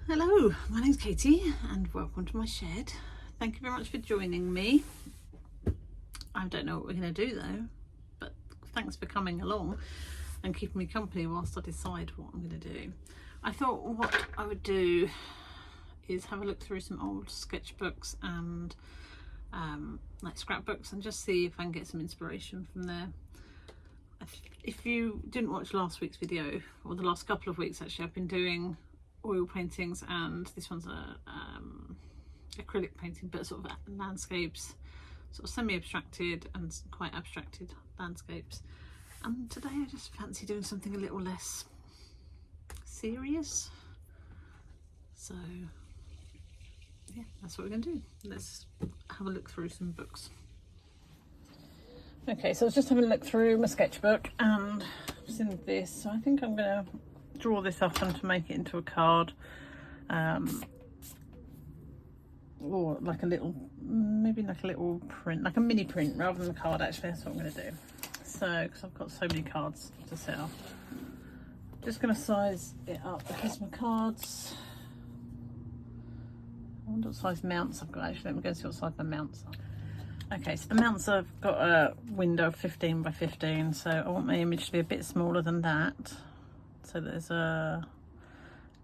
Hello, my name's Katie and welcome to my shed. Thank you very much for joining me. I don't know what we're going to do though, but thanks for coming along and keeping me company whilst I decide what I'm going to do. I thought what I would do is have a look through some old sketchbooks and like scrapbooks and just see if I can get some inspiration from there. If you didn't watch last week's video, or the last couple of weeks actually, I've been doing oil paintings, and this one's a acrylic painting, but sort of landscapes, sort of semi-abstracted and quite abstracted landscapes. And today I just fancy doing something a little less serious. So yeah, that's what we're going to do. Let's have a look through some books. Okay, so I was just having a look through my sketchbook and I've seen this, so I think I'm going to draw this up and to make it into a card, or like a little, maybe like a little print, like a mini print rather than a card. Actually, that's what I'm going to do. So because I've got so many cards to set up, I'm just going to size it up because my cards, I wonder what size mounts I've got. Actually, let me go see what size my mounts are. Okay, so the mounts, I've got a window of 15 by 15, so I want my image to be a bit smaller than that. So there's a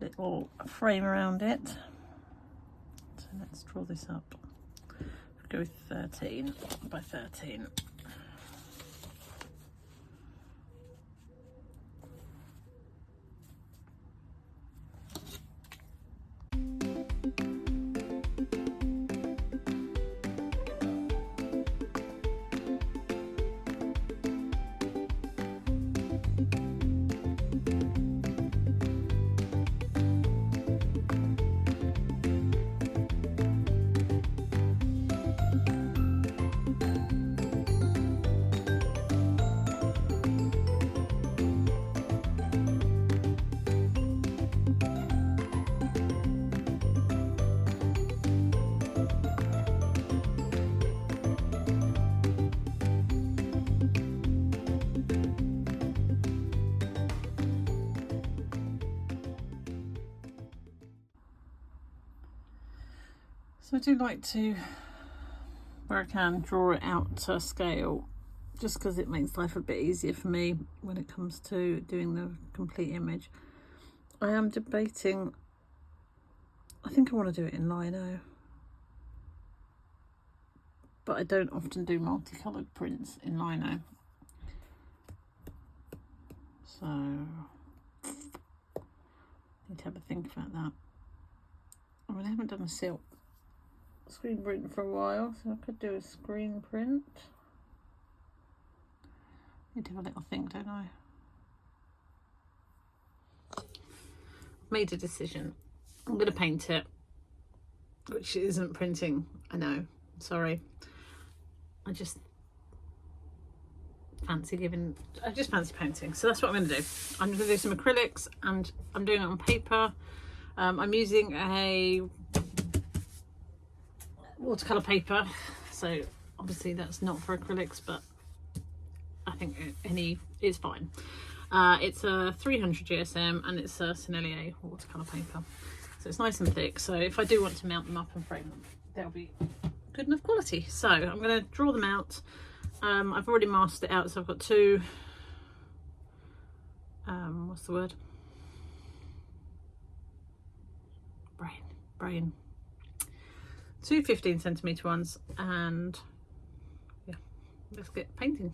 little frame around it. So let's draw this up. Go with 13 by 13. So I do like to, where I can, draw it out to scale, just because it makes life a bit easier for me when it comes to doing the complete image. I am debating, I think I want to do it in lino, but I don't often do multicoloured prints in lino. So need to have a think about that. I mean, I haven't done a silk screen print for a while, so I could do a screen print. Need to have a little think, don't I? Made a decision. I'm going to paint it, which isn't printing. I know, sorry. I just fancy painting, so that's what I'm going to do. I'm going to do some acrylics and I'm doing it on paper. I'm using a watercolour paper, so obviously that's not for acrylics, but I think it's fine. It's a 300 GSM and it's a Sennelier watercolour paper, so it's nice and thick, so if I do want to mount them up and frame them, they'll be good enough quality. So I'm going to draw them out. I've already masked it out, so I've got two, what's the word, brain, two 15cm ones, and yeah, let's get painting.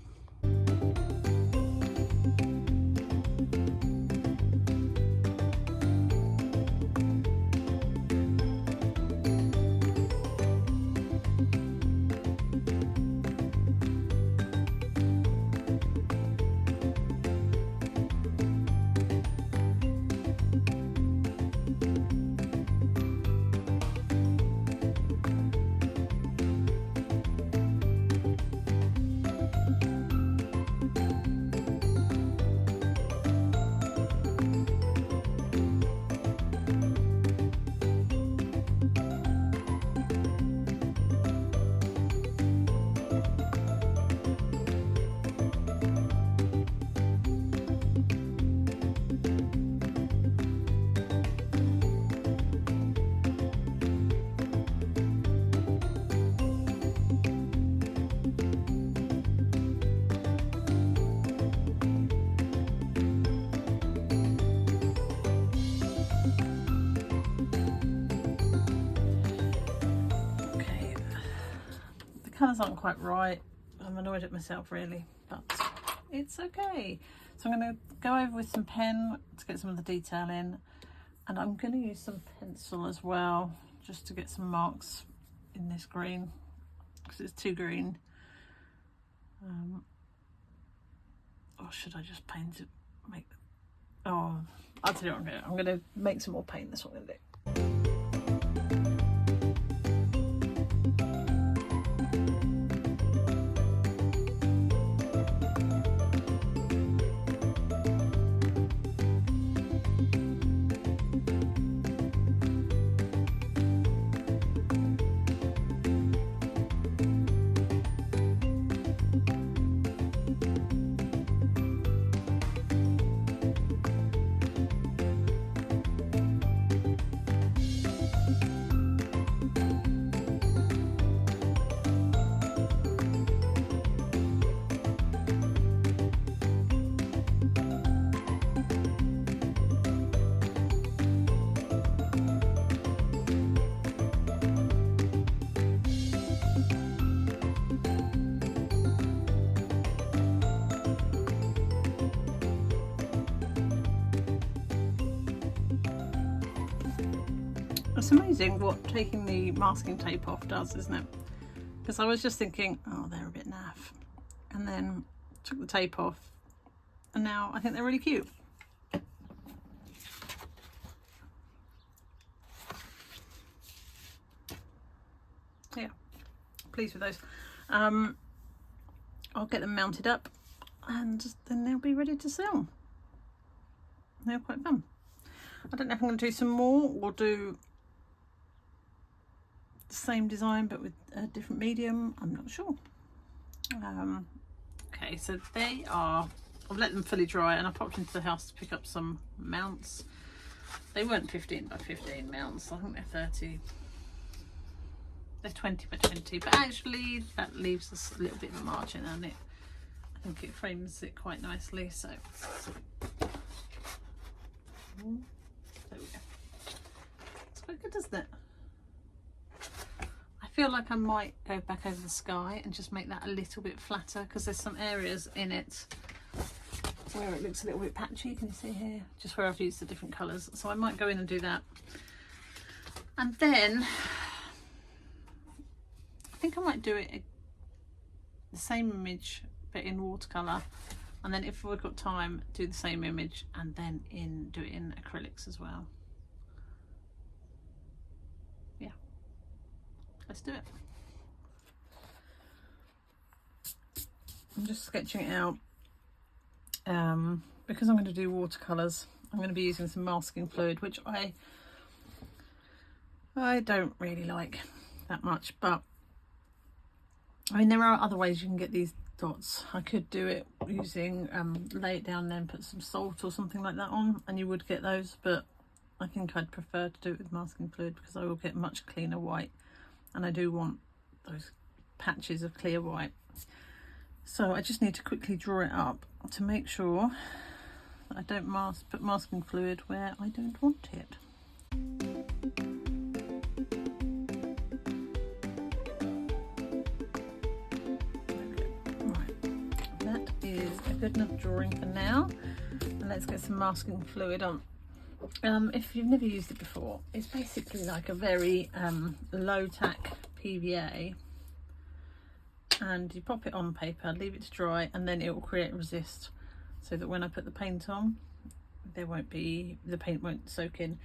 colours aren't quite right. I'm annoyed at myself really, but it's okay. So I'm going to go over with some pen to get some of the detail in, and I'm going to use some pencil as well just to get some marks in this green because it's too green. Or should I just paint it? Oh, I'll tell you what I'm going to make some more paint. That's what I'm going to do. It's amazing what taking the masking tape off does, isn't it? Because I was just thinking, oh, they're a bit naff, and then took the tape off, and now I think they're really cute. Yeah, pleased with those. I'll get them mounted up, and then they'll be ready to sell. They're quite fun. I don't know if I'm going to do some more or do the same design but with a different medium. I'm not sure. Okay, so they are, I've let them fully dry and I popped into the house to pick up some mounts. They weren't 15 by 15 mounts, I think they're 30, they're 20 by 20, but actually that leaves us a little bit of a margin on it. I think it frames it quite nicely, so there we go. It's quite good, isn't it? I feel like I might go back over the sky and just make that a little bit flatter because there's some areas in it where it looks a little bit patchy. Can you see here? Just where I've used the different colours. So I might go in and do that. And then I think I might do it the same image but in watercolour, and then if we've got time do the same image and then do it in acrylics as well. Yeah, let's do it. I'm just sketching it out because I'm going to do watercolours. I'm going to be using some masking fluid, which I don't really like that much, but I mean there are other ways you can get these dots. I could do it using lay it down then put some salt or something like that on and you would get those, but I think I'd prefer to do it with masking fluid because I will get much cleaner white, and I do want those patches of clear white. So I just need to quickly draw it up to make sure that I don't put masking fluid where I don't want it. Good enough drawing for now, and let's get some masking fluid on. If you've never used it before, it's basically like a very low tack PVA, and you pop it on paper, leave it to dry, and then it will create resist so that when I put the paint on the paint won't soak in.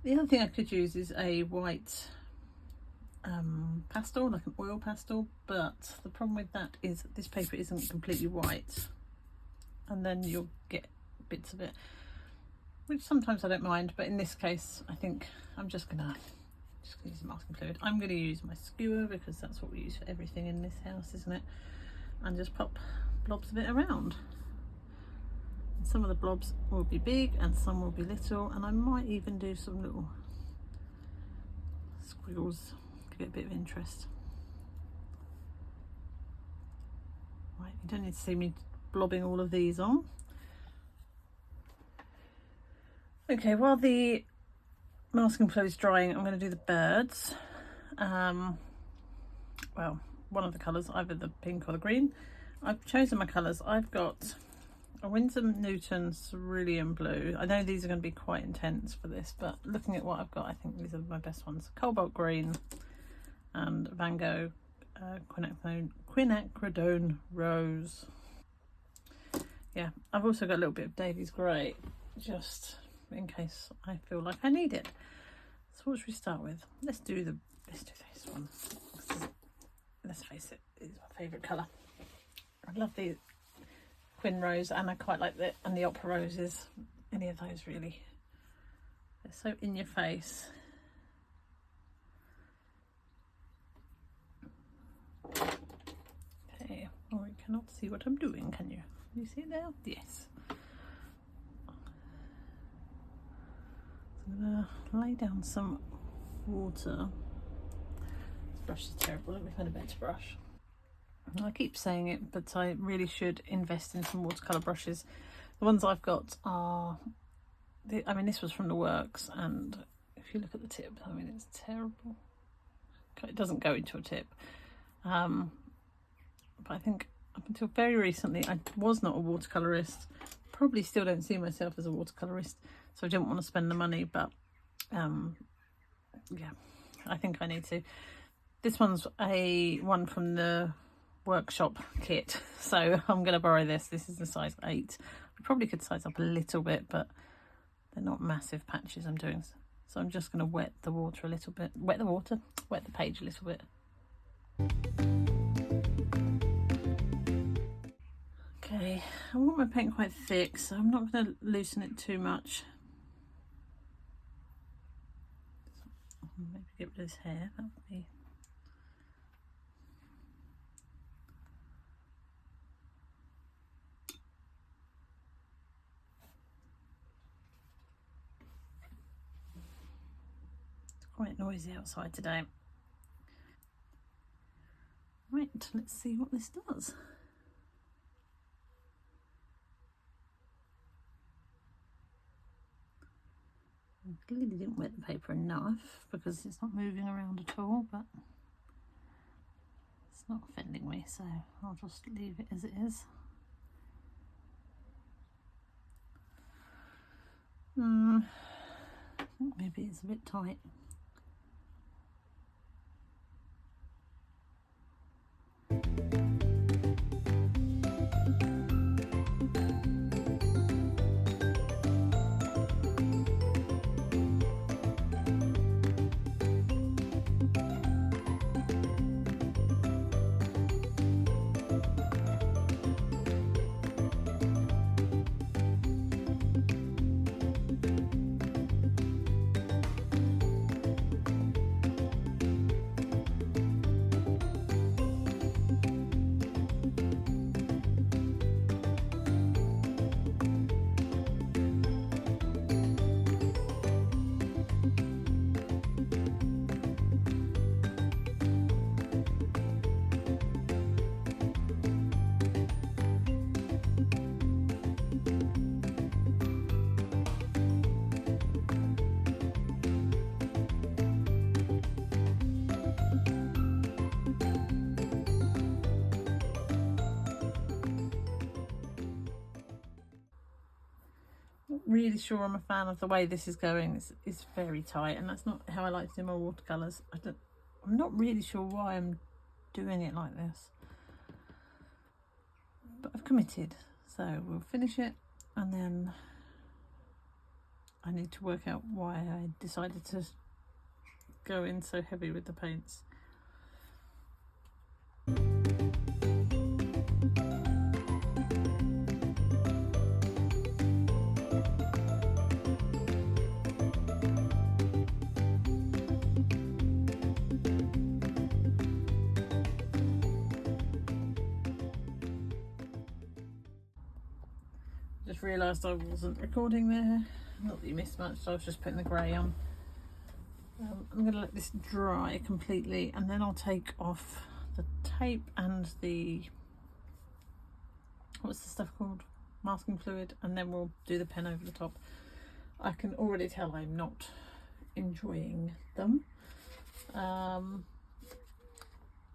The other thing I could use is a white pastel, like an oil pastel, but the problem with that is this paper isn't completely white, and then you'll get bits of it, which sometimes I don't mind, but in this case I think I'm just gonna use the masking fluid. I'm gonna use my skewer because that's what we use for everything in this house, isn't it? And just pop blobs of it around. And some of the blobs will be big and some will be little, and I might even do some little squiggles, give it a bit of interest. Right, you don't need to see me blobbing all of these on. Okay, while the masking fluid is drying, I'm going to do the birds. Well, one of the colours, either the pink or the green. I've chosen my colours. I've got a Winsor Newton Cerulean Blue. I know these are going to be quite intense for this, but looking at what I've got, I think these are my best ones. Cobalt Green and Van Gogh Quinacridone Rose. Yeah, I've also got a little bit of Davies Grey, just in case I feel like I need it. So what should we start with? Let's do this one. Let's face it, it's my favourite colour. I love the Quin Rose, and I quite like the Opera Roses. Any of those really. They're so in your face. Okay, oh, you cannot see what I'm doing, can you? You see it there? Yes. So I'm gonna lay down some water. This brush is terrible. Let me find a better brush. I keep saying it, but I really should invest in some watercolour brushes. The ones I've got are, I mean, this was from the works, and if you look at the tip, I mean, it's terrible. It doesn't go into a tip. But I think up until very recently, I was not a watercolourist. Probably still don't see myself as a watercolourist, so I didn't want to spend the money, but yeah, I think I need to. This one's one from the workshop kit, so I'm going to borrow this. This is a size 8. I probably could size up a little bit, but they're not massive patches I'm doing. So I'm just going to wet the water a little bit. Wet the page a little bit. Okay, I want my paint quite thick, so I'm not going to loosen it too much. Maybe get rid of this hair, that would be... Quite noisy outside today. Right, let's see what this does. I clearly didn't wet the paper enough because it's not moving around at all, but it's not offending me, so I'll just leave it as it is. Maybe it's a bit tight. Really sure I'm a fan of the way this is going. It's very tight, and that's not how I like to do my watercolours. I'm not really sure why I'm doing it like this, but I've committed, so we'll finish it, and then I need to work out why I decided to go in so heavy with the paints. Just realised I wasn't recording there. Not that you missed much, so I was just putting the grey on. I'm going to let this dry completely, and then I'll take off the tape and the, what's the stuff called? Masking fluid, and then we'll do the pen over the top. I can already tell I'm not enjoying them. I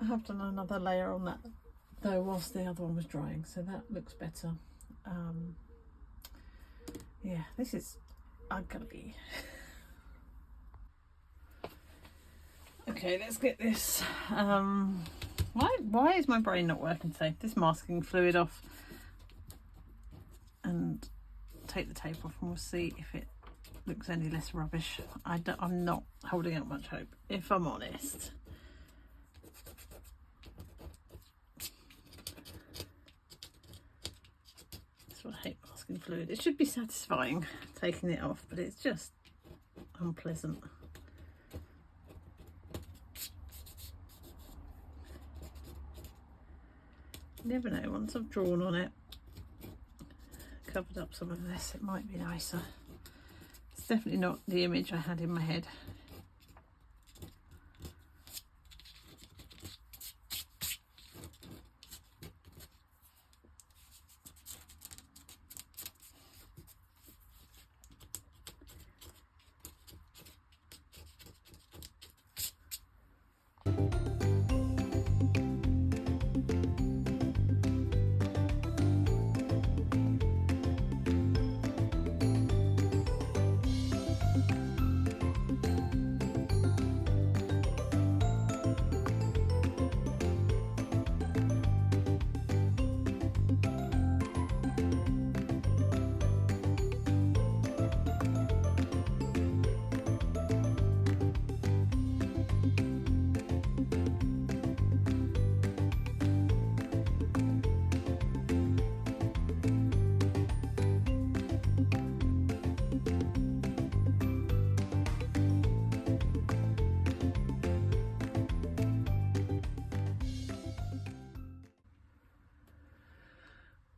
I have done another layer on that though whilst the other one was drying, so that looks better. Yeah, this is ugly. Okay, let's get this. Why is my brain not working today? This masking fluid off and take the tape off, and we'll see if it looks any less rubbish. I'm not holding out much hope, if I'm honest. That's what I hate masking fluid. It should be satisfying taking it off, but it's just unpleasant. You never know, once I've drawn on it, covered up some of this, it might be nicer. It's definitely not the image I had in my head.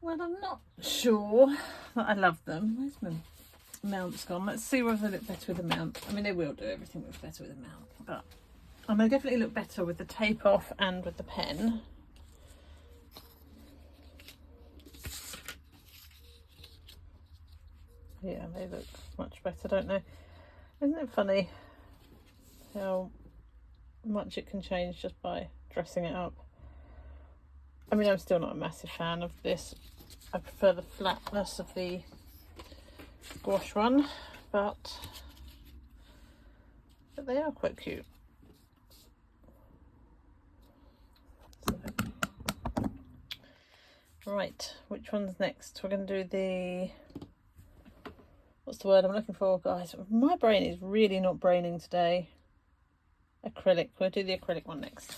Well, I'm not sure that I love them. Where's my mount's gone? Let's see whether they look better with a mount. I mean, they will do. Everything looks better with a mount, but they definitely look better with the tape off and with the pen. Yeah, they look much better, don't they? Isn't it funny how much it can change just by dressing it up? I mean, I'm still not a massive fan of this. I prefer the flatness of the gouache one, but they are quite cute. So, right, which one's next? We're going to do the, what's the word I'm looking for, guys? My brain is really not braining today. Acrylic. We'll do the acrylic one next.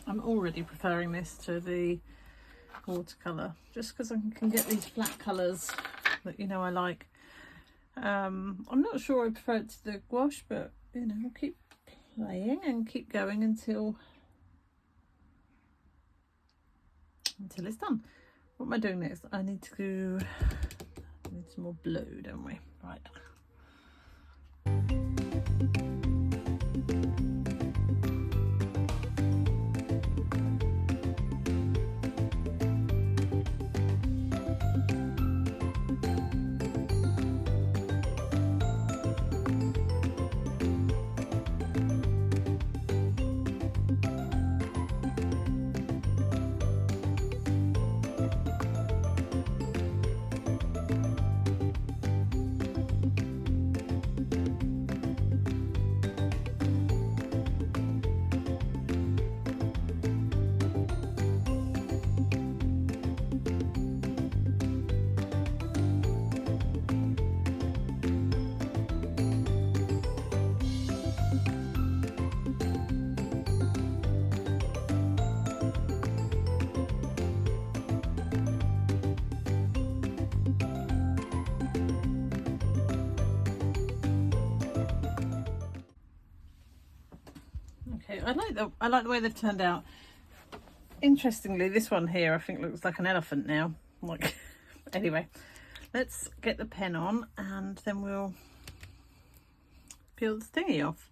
I'm already preferring this to the watercolour, just because I can get these flat colours that you know I like. I'm not sure I prefer it to the gouache, but you know, I'll keep playing and keep going until it's done. What am I doing next? I need some more blue, don't we? Right. Okay, I like the way they've turned out. Interestingly, this one here I think looks like an elephant now. Like, anyway, let's get the pen on and then we'll peel the thingy off.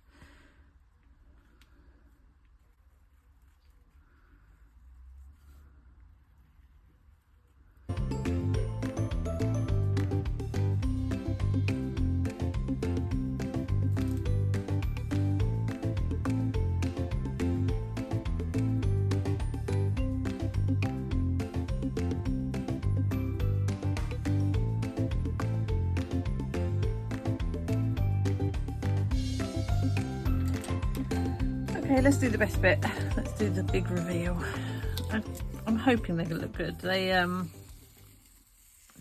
Okay, let's do the best bit. Let's do the big reveal. I'm hoping they're gonna look good. They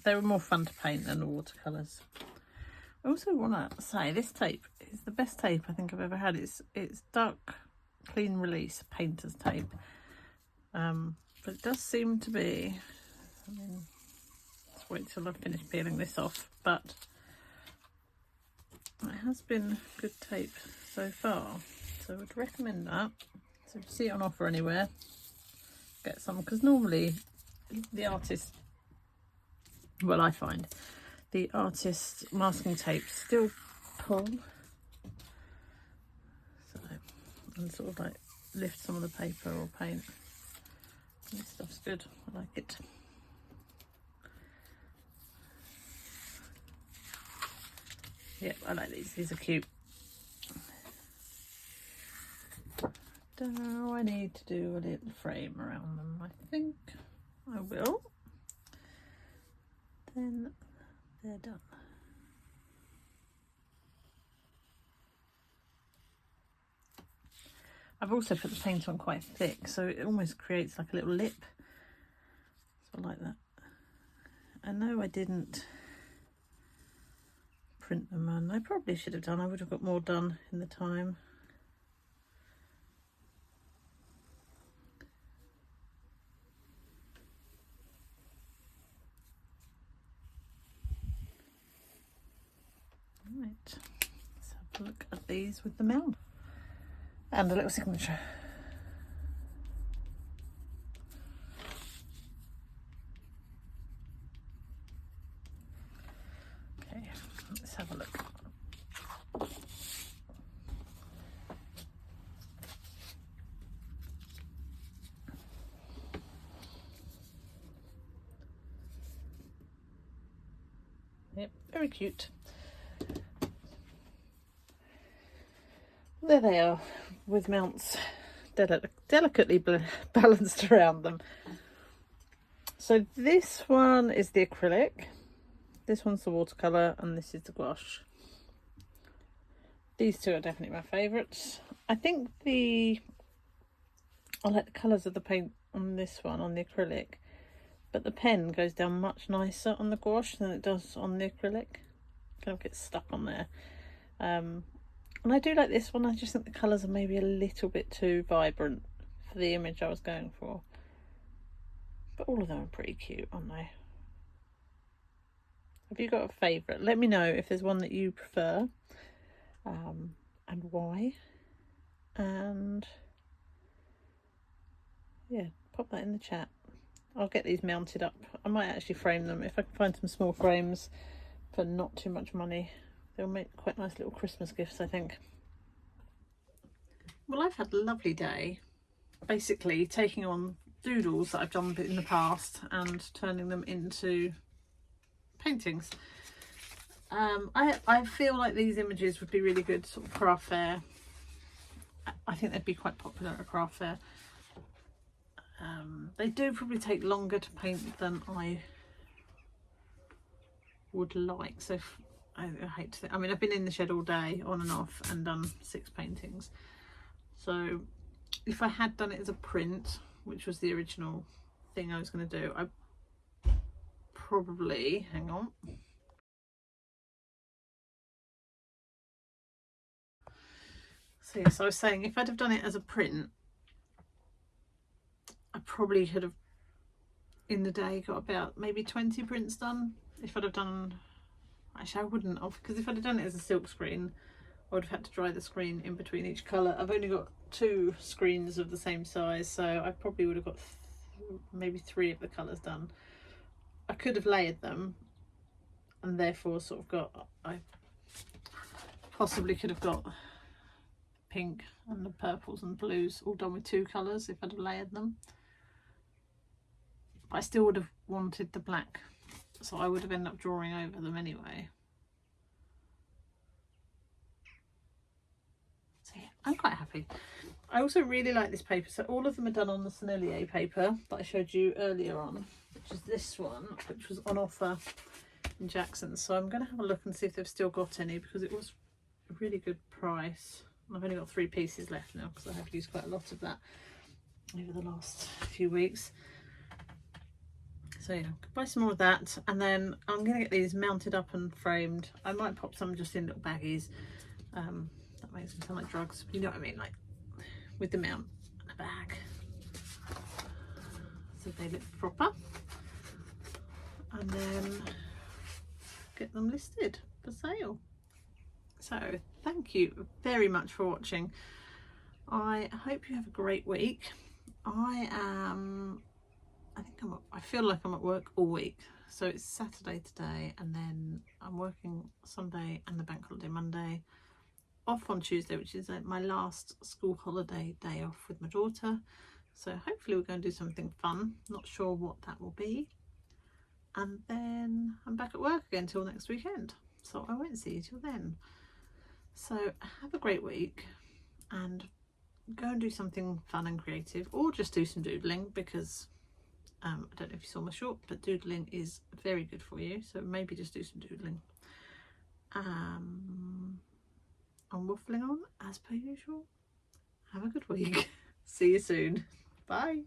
were more fun to paint than the watercolours. I also want to say this tape is the best tape I think I've ever had. It's dark clean release painter's tape, but it does seem to be, I mean, let's wait till I finish peeling this off, but it has been good tape so far, so I would recommend that. So if you see it on offer anywhere, get some, because normally the artist, well, I find the artist masking tape still pull, so, and sort of like lift some of the paper or paint. This stuff's good, I like it. Yep, I like these are cute. Do I need to do a little frame around them? I think I will. Then they're done. I've also put the paint on quite thick, so it almost creates like a little lip. So I like that. I know I didn't print them, and I probably should have done. I would have got more done in the time. Right, let's have a look at these with the mouth and a little signature. Okay, let's have a look. Yep, very cute. There they are, with mounts delicately balanced around them. So this one is the acrylic, this one's the watercolour, and this is the gouache. These two are definitely my favourites. I think I like the colours of the paint on this one, on the acrylic, but the pen goes down much nicer on the gouache than it does on the acrylic. Kind of gets stuck on there. And I do like this one. I just think the colours are maybe a little bit too vibrant for the image I was going for. But all of them are pretty cute, aren't they? Have you got a favourite? Let me know if there's one that you prefer, and why. And yeah, pop that in the chat. I'll get these mounted up. I might actually frame them if I can find some small frames for not too much money. They'll make quite nice little Christmas gifts, I think. Well, I've had a lovely day, basically taking on doodles that I've done in the past and turning them into paintings. I feel like these images would be really good sort of craft fair. I think they'd be quite popular at a craft fair. They do probably take longer to paint than I would like, so I hate to think, I mean, I've been in the shed all day on and off and done 6 paintings. So if I had done it as a print, which was the original thing I was going to do, I probably, hang on. So yes, I was saying if I'd have done it as a print, I probably could have in the day got about maybe 20 prints done. If I'd have done, actually I wouldn't have, because if I'd have done it as a silk screen, I would have had to dry the screen in between each colour. I've only got 2 screens of the same size, so I probably would have got maybe 3 of the colours done. I could have layered them and therefore sort of got, I possibly could have got pink and the purples and blues all done with 2 colours if I'd have layered them. But I still would have wanted the black, so I would have ended up drawing over them anyway. So yeah, I'm quite happy. I also really like this paper. So all of them are done on the Sennelier paper that I showed you earlier on, which is this one, which was on offer in Jackson's. So I'm going to have a look and see if they've still got any, because it was a really good price. I've only got 3 pieces left now because I have used quite a lot of that over the last few weeks. So yeah, buy some more of that, and then I'm going to get these mounted up and framed. I might pop some just in little baggies. That makes them sound like drugs, you know what I mean, like with the mount and a bag, so they look proper, and then get them listed for sale. So thank you very much for watching. I hope you have a great week. I feel like I'm at work all week. So it's Saturday today, and then I'm working Sunday and the bank holiday Monday, off on Tuesday, which is my last school holiday day off with my daughter. So hopefully we're going to do something fun. Not sure what that will be. And then I'm back at work again till next weekend. So I won't see you till then. So have a great week and go and do something fun and creative, or just do some doodling, because I don't know if you saw my short, but doodling is very good for you. So maybe just do some doodling. I'm waffling on as per usual. Have a good week. See you soon. Bye.